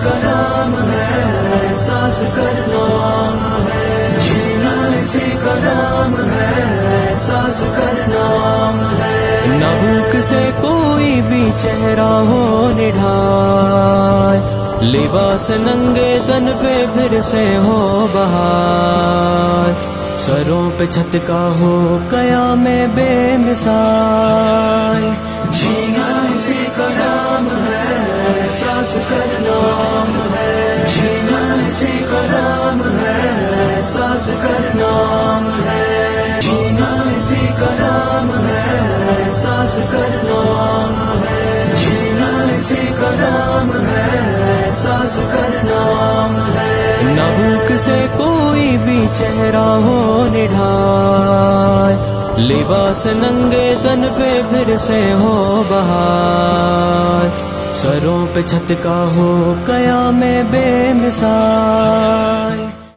کا نام ہے، سانس کرنا عام ہے، جینا اسی کا نام ہے، سانس کرنا عام ہے۔ نہ بھوک سے کوئی بھی چہرہ ہو نڈھال، لباس ننگے تن پہ پھر سے ہو بہار، سروں پہ چھت کا ہو قیام بے مثال، جینا اسی کا نام ہے، سانس کرنا عام ہے، جینا اسی کا نام ہے، سانس کرنا عام ہے، جینا اسی کا نام ہے، سانس کرنا عام ہے، جینا اسی کا نام ہے، سانس کرنا عام ہے۔ نہ بھوک سے کوئی بھی چہرہ ہو نڈھال، لباس ننگے تن پہ پھر سے ہو بہار، سروں پہ چھت کا ہو قیام بے مثال۔